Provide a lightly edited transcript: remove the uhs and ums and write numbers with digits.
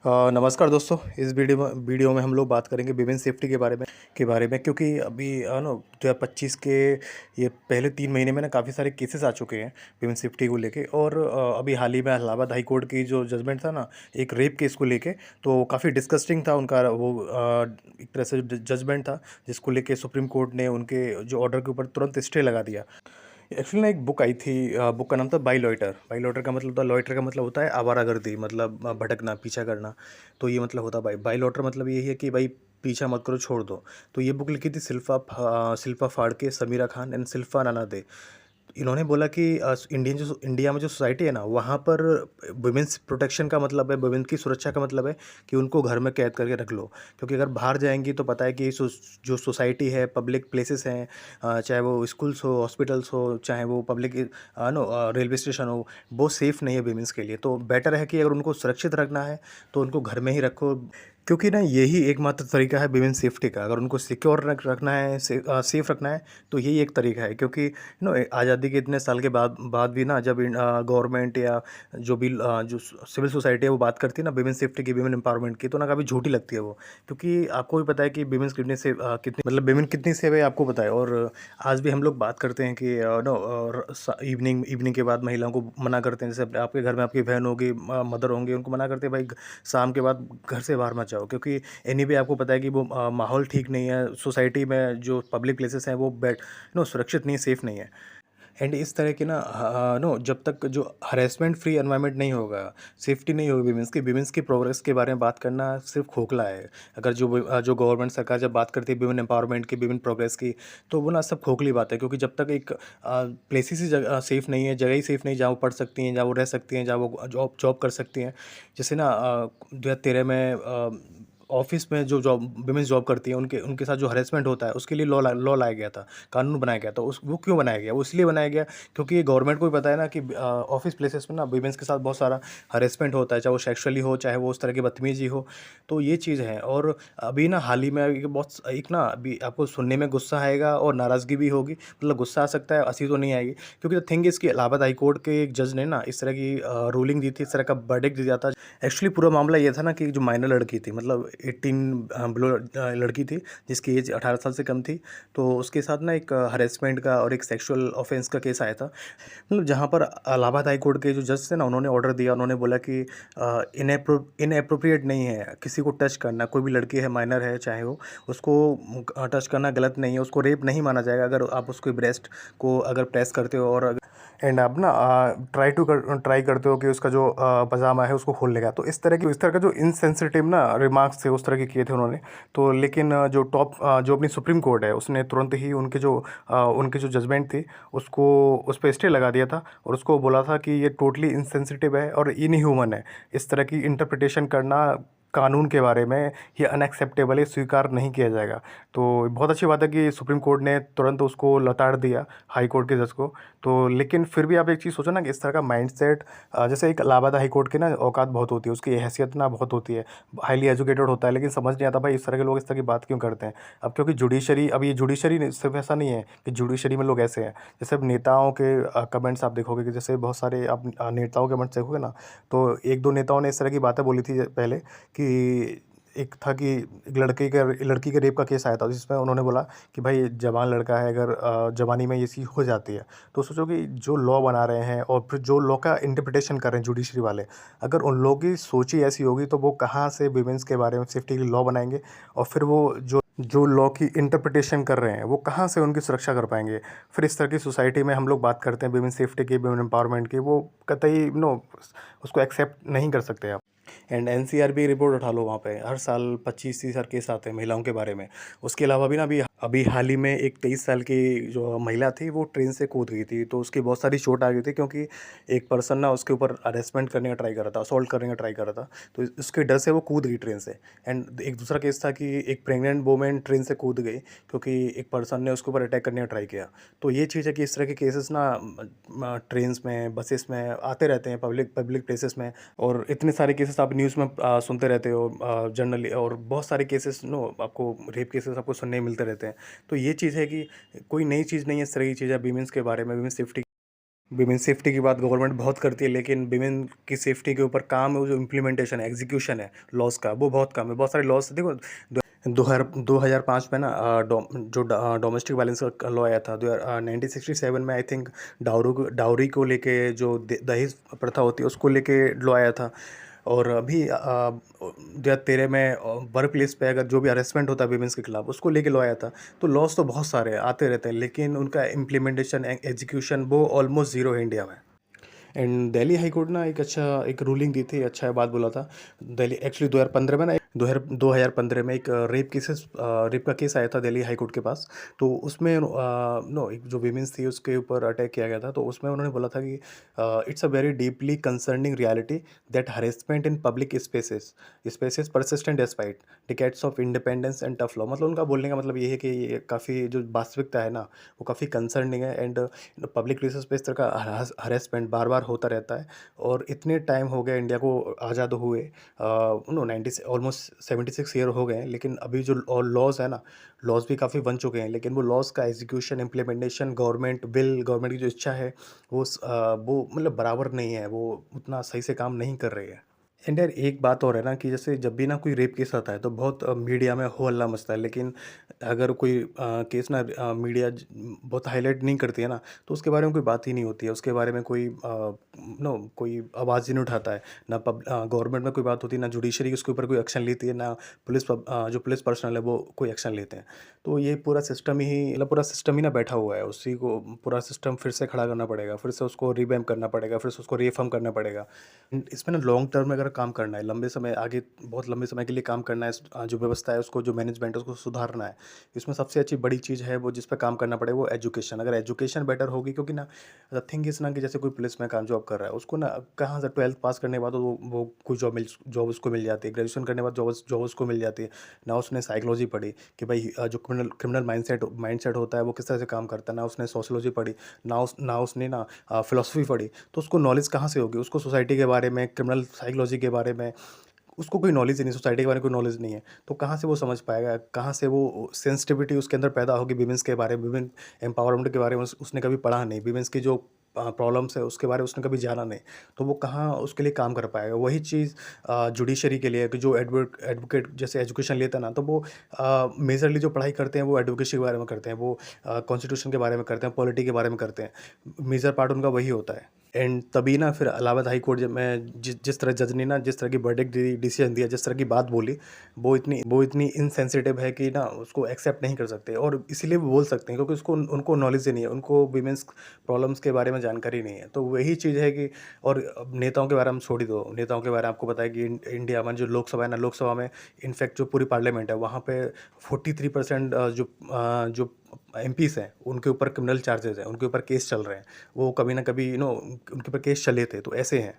नमस्कार दोस्तों। इस वीडियो में हम लोग बात करेंगे विमेन सेफ्टी के बारे में क्योंकि अभी नो 2025 के ये पहले 3 महीने में ना काफ़ी सारे केसेस आ चुके हैं विमेन सेफ्टी को लेके। और अभी हाल ही में इलाहाबाद हाई कोर्ट की जो जजमेंट था ना, एक रेप केस को लेके, तो काफ़ी डिस्कस्टिंग था उनका वो एक तरह से जजमेंट था, जिसको लेके सुप्रीम कोर्ट ने उनके जो ऑर्डर के ऊपर तुरंत स्टे लगा दिया। एक्चुअली ना एक बुक आई थी, बुक का नाम था बाई लॉइटर। बाई लॉइटर का मतलब होता है, लॉइटर का मतलब होता है आवारागर्दी, मतलब भटकना, पीछा करना। तो ये मतलब होता है बाई बाई लॉइटर, मतलब यही है कि भाई पीछा मत करो, छोड़ दो। तो ये बुक लिखी थी शिल्पा फाड़के, समीरा खान एंड शिल्पा नानादे। इन्होंने बोला कि इंडिया में जो सोसाइटी है ना, वहाँ पर वुमेन्स प्रोटेक्शन का मतलब है, वुमेन की सुरक्षा का मतलब है कि उनको घर में कैद करके रख लो। क्योंकि अगर बाहर जाएंगी तो पता है कि जो सोसाइटी है, पब्लिक प्लेसेस हैं, चाहे वो स्कूल्स हो, हॉस्पिटल्स हो, चाहे वो पब्लिक नो रेलवे स्टेशन हो, वो सेफ़ नहीं है वुमेन्स के लिए। तो बेटर है कि अगर उनको सुरक्षित रखना है तो उनको घर में ही रखो। क्योंकि ना यही एकमात्र तरीका है विमेन सेफ्टी का। अगर उनको सिक्योर रखना है, सेफ रखना है, तो यही एक तरीका है। क्योंकि आज़ादी के इतने साल के बाद बाद भी ना, जब गवर्नमेंट या जो भी जो सिविल सोसाइटी है वो बात करती है ना विमेन सेफ्टी की, विमेन एम्पावरमेंट की, तो ना काफ़ी झूठी लगती है वो। क्योंकि आपको भी पता है कि विमेंस कितनी सेफ, कितनी मतलब विमेन कितनी सेफ है, आपको पता है। और आज भी हम लोग बात करते हैं कि इवनिंग इवनिंग के बाद महिलाओं को मना करते हैं। जैसे आपके घर में आपकी बहन होगी, मदर होंगे, उनको मना करते हैं भाई शाम के बाद घर से बाहर मत जाओ। क्योंकि एनीवे आपको पता है कि वो माहौल ठीक नहीं है सोसाइटी में, जो पब्लिक प्लेसेस हैं वो सुरक्षित नहीं है, सेफ़ नहीं है। एंड इस तरह की ना जब तक जो हरेसमेंट फ्री एनवायरनमेंट नहीं होगा, सेफ्टी नहीं होगी विमेंस की प्रोग्रेस के बारे में बात करना सिर्फ खोखला है। अगर जो गवर्नमेंट सरकार जब बात करती है विमेन एम्पावरमेंट की, विमेन प्रोग्रेस की, तो वो ना सब खोखली बात है। क्योंकि जब तक एक प्लेसेस ही जगह सेफ़ नहीं है, जगह ही सेफ़ नहीं जहाँ वो पढ़ सकती हैं, जहाँ वो रह सकती हैं, जहाँ वो जॉब जॉब कर सकती हैं। जैसे ना 2013 में ऑफिस में जो विमेंस जॉब करती हैं, उनके उनके साथ जो हरेसमेंट होता है, उसके लिए लॉ लाया गया था, कानून बनाया गया था। उस वो क्यों बनाया गया? वो इसलिए बनाया गया क्योंकि गवर्नमेंट को भी पता है ना कि ऑफिस प्लेसेस में ना विमेंस के साथ बहुत सारा हरेसमेंट होता है, चाहे वो सेक्सुअली हो, चाहे वो उस तरह की बदतमीजी हो। तो ये चीज़ है। और अभी ना हाल ही में एक ना अभी आपको सुनने में गुस्सा आएगा और नाराज़गी भी होगी। मतलब गुस्सा आ सकता है, हंसी तो नहीं आएगी। क्योंकि द थिंग इसकी इलाहाबाद हाई कोर्ट के एक जज ने ना इस तरह की रूलिंग दी थी, इस तरह का वर्डिक्ट दिया था। एक्चुअली पूरा मामला ये था ना कि जो माइनर लड़की थी, मतलब 18 बिलो लड़की थी, जिसकी एज 18 साल से कम थी। तो उसके साथ ना एक हरेसमेंट का और एक सेक्सुअल ऑफेंस का केस आया था। मतलब जहाँ पर इलाहाबाद हाई कोर्ट के जो जज थे ना, उन्होंने ऑर्डर दिया। उन्होंने बोला कि इनएप्रोप्रिएट नहीं है किसी को टच करना। कोई भी लड़की है, माइनर है चाहे वो, उसको टच करना गलत नहीं है, उसको रेप नहीं माना जाएगा अगर आप उसके ब्रेस्ट को अगर प्रेस करते हो। और एंड आप ना ट्राई करते हो कि उसका जो पजामा है उसको खोलने का। तो इस तरह का जो इनसेंसिटिव ना रिमार्क्स थे, उस तरह के किए थे उन्होंने। तो लेकिन जो अपनी सुप्रीम कोर्ट है, उसने तुरंत ही उनकी जो जजमेंट थी, उसको उस पर स्टे लगा दिया था। और उसको बोला था कि ये टोटली इनसेंसिटिव है और इनह्यूमन है। इस तरह की इंटरप्रिटेशन करना कानून के बारे में ये अनएक्सेप्टेबल है, स्वीकार नहीं किया जाएगा। तो बहुत अच्छी बात है कि सुप्रीम कोर्ट ने तुरंत उसको लताड़ दिया, हाई कोर्ट के जज को। तो लेकिन फिर भी आप एक चीज़ सोचो ना कि इस तरह का माइंडसेट, जैसे एक इलाहाबाद हाई कोर्ट की ना औकात बहुत होती है, उसकी हैसियत ना बहुत होती है, हाईली एजुकेटेड होता है, लेकिन समझ नहीं आता भाई इस तरह के लोग इस तरह की बात क्यों करते हैं। अब क्योंकि जुडिशरी, अब ये जुडिशरी सिर्फ ऐसा नहीं है कि जुडिशरी में लोग ऐसे हैं। जैसे अब नेताओं के कमेंट्स आप देखोगे कि जैसे बहुत सारे आप नेताओं के कमेंट्स देखोगे ना, तो एक दो नेताओं ने इस तरह की बातें बोली थी पहले कि एक था कि एक लड़की के रेप का केस आया था, जिसमें उन्होंने बोला कि भाई जवान लड़का है, अगर जवानी में ये चीज़ हो जाती है, तो सोचो कि जो लॉ बना रहे हैं और फिर जो लॉ का इंटरप्रिटेशन कर रहे हैं जुडिशरी वाले, अगर उन लोगों की सोच ही ऐसी होगी तो वो कहाँ से विमेंस के बारे में सेफ्टी के लिए लॉ बनाएंगे। और फिर वो जो लॉ की इंटरप्रिटेशन कर रहे हैं वो कहाँ से उनकी सुरक्षा कर पाएंगे। फिर इस तरह की सोसाइटी में हम लोग बात करते हैं विमेन सेफ्टी की, विमेन एम्पावरमेंट की, वो कतई उसको एक्सेप्ट नहीं कर सकते आप। एंड एनसीआरबी रिपोर्ट उठा लो, वहाँ पे हर साल 25-30 हज़ार केस आते हैं महिलाओं के बारे में। उसके अलावा भी ना अभी हाल ही में एक 23 साल की जो महिला थी, वो ट्रेन से कूद गई थी। तो उसकी बहुत सारी चोट आ गई थी, क्योंकि एक पर्सन ना उसके ऊपर अरेस्टमेंट करने का ट्राई कर रहा था, असॉल्ट करने का ट्राई कर रहा था। तो उसके डर से वो कूद गई ट्रेन से। एंड एक दूसरा केस था कि एक प्रेग्नेंट वोमेन ट्रेन से कूद गई, क्योंकि एक पर्सन ने उसके ऊपर अटैक करने का ट्राई किया। तो ये चीज़ है कि इस तरह के केसेस ना ट्रेन्स में, बसेस में आते रहते हैं, पब्लिक पब्लिक प्लेसेस में। और इतने सारे केसेस आप न्यूज़ में सुनते रहते हो जनरली। और बहुत सारे केसेस आपको रेप केसेस आपको सुनने मिलते रहते हैं। तो ये चीज़ है कि कोई नई चीज़ नहीं है, इस तरह की चीज़ है वीमेंस के बारे में, वीमेन सेफ्टी। विमेन सेफ्टी की बात गवर्नमेंट बहुत करती है, लेकिन विमेन की सेफ्टी के ऊपर काम है, वो जो इम्प्लीमेंटेशन है, एग्जीक्यूशन है लॉज का, वो बहुत कम है। बहुत सारे लॉज देखो, 2005 में ना डोमेस्टिक वायलेंस का लॉ आया था। 1967 में आई थिंक डाउरी को लेके जो दहेज प्रथा होती है उसको लेके लॉ आया था। और अभी 2013 में वर्क प्लेस पे अगर जो भी हरेसमेंट होता है वीमेंस के खिलाफ उसको लेके लॉ आया था। तो लॉज तो बहुत सारे आते रहते हैं, लेकिन उनका इम्प्लीमेंटेशन एग्जीक्यूशन वो ऑलमोस्ट ज़ीरो है इंडिया में। एंड दिल्ली हाई कोर्ट ना एक रूलिंग दी थी, अच्छा बात बोला था। दिल्ली एक्चुअली 2015 में ना 2015 में एक रेप का केस आया था दिल्ली हाई कोर्ट के पास। तो उसमें नो एक जो वीमेंस थी उसके ऊपर अटैक किया गया था। तो उसमें उन्होंने बोला था कि it's a very deeply concerning reality that harassment in public spaces persistent despite decades of independence and tough law. मतलब उनका बोलने का मतलब ये है कि ये काफ़ी जो वास्तविकता है ना वो काफ़ी कंसर्निंग है। एंड पब्लिक प्लेसेस पे इस तरह का हरेसमेंट बार बार होता रहता है। और इतने टाइम हो गए इंडिया को आज़ाद हुए, नो 76 ईयर हो गए हैं, लेकिन अभी जो और लॉज है ना, लॉज भी काफ़ी बन चुके हैं, लेकिन वो लॉज का एग्जीक्यूशन इम्प्लीमेंटेशन गवर्नमेंट की जो इच्छा है वो मतलब बराबर नहीं है, वो उतना सही से काम नहीं कर रही है। एंड यार एक बात और है ना कि जैसे जब भी ना कोई रेप केस आता है तो बहुत मीडिया में हो हल्ला मचता है, लेकिन अगर कोई केस ना मीडिया बहुत हाईलाइट नहीं करती है ना, तो उसके बारे में कोई बात ही नहीं होती है, उसके बारे में कोई नो कोई आवाज़ ही नहीं उठाता है। ना गवर्नमेंट में कोई बात होती है, ना जुडिशरी उसके ऊपर कोई एक्शन लेती है, ना जो पुलिस पर्सनल है वो कोई एक्शन लेते हैं। तो ये पूरा सिस्टम ही ना बैठा हुआ है, उसी को पूरा सिस्टम फिर से खड़ा करना पड़ेगा, फिर से उसको रिवैम्प करना पड़ेगा, फिर से उसको रिफॉर्म करना पड़ेगा। इसमें ना लॉन्ग टर्म में अगर काम करना है, लंबे समय आगे बहुत लंबे समय के लिए काम करना है, जो व्यवस्था है उसको, जो मैनेजमेंट है उसको सुधारना है, इसमें सबसे अच्छी बड़ी चीज़ है वो जिस पे काम करना पड़ेगा वो एजुकेशन। अगर एजुकेशन बेटर होगी, क्योंकि ना द थिंग इज़ ना कि जैसे कोई पुलिस में काम जॉब कर रहा है उसको ना कहाँ से 12th पास करने के बाद वो कोई जॉब उसको मिल जाती है, ग्रेजुएशन करने के बाद जॉब उसको मिल जाती है। ना उसने साइकोलॉजी पढ़ी कि भाई जो क्रिमिनल माइंडसेट होता है वो किस तरह से काम करता है, ना उसने सोशोलॉजी पढ़ी, ना उसने ना फिलोसफी पढ़ी। तो उसको नॉलेज कहाँ से होगी? उसको सोसाइटी के बारे में, क्रिमिनल साइकोलॉजी के बारे में उसको कोई नॉलेज ही नहीं, सोसाइटी के बारे में कोई नॉलेज नहीं है। तो कहाँ से वो समझ पाएगा? कहाँ से वो सेंसिटिविटी उसके अंदर पैदा होगी विमेंस के बारे में, विमेन एम्पावरमेंट के बारे में उसने कभी पढ़ा नहीं, विमेंस की जो प्रॉब्लम्स है उसके बारे में उसने कभी जाना नहीं। तो वो कहाँ उसके लिए काम कर पाएगा? वही चीज़ जुडिशरी के लिए है कि जो एडवोकेट जैसे एजुकेशन लेता है ना, तो वो मेजरली जो पढ़ाई करते हैं वो एडवोकेसी के बारे में करते हैं, वो कॉन्स्टिट्यूशन के बारे में करते हैं, पॉलिटी के बारे में करते हैं। मेजर पार्ट उनका वही होता है। एंड तभी ना फिर इलाहाबाद हाई कोर्ट जब मैं जिस तरह जज ने ना जिस तरह की वर्डिक्ट दी, डिसीजन दिया, जिस तरह की बात बोली, वो इतनी इनसेंसिटिव है कि ना उसको एक्सेप्ट नहीं कर सकते। और इसीलिए वो बोल सकते हैं क्योंकि उसको उनको नॉलेज ही नहीं है, उनको वीमेंस प्रॉब्लम्स के बारे में जानकारी नहीं है। तो वही चीज़ है कि और अब नेताओं के बारे में छोड़ ही दो, नेताओं के बारे में आपको पता है कि इंडिया में जो लोकसभा है ना, लोकसभा में इनफैक्ट जो पूरी पार्लियामेंट है वहाँ पे 43% जो एमपीज़ हैं उनके ऊपर क्रिमिनल चार्जेस हैं, उनके ऊपर केस चल रहे हैं। वो कभी ना कभी उनके ऊपर केस चले थे, तो ऐसे हैं।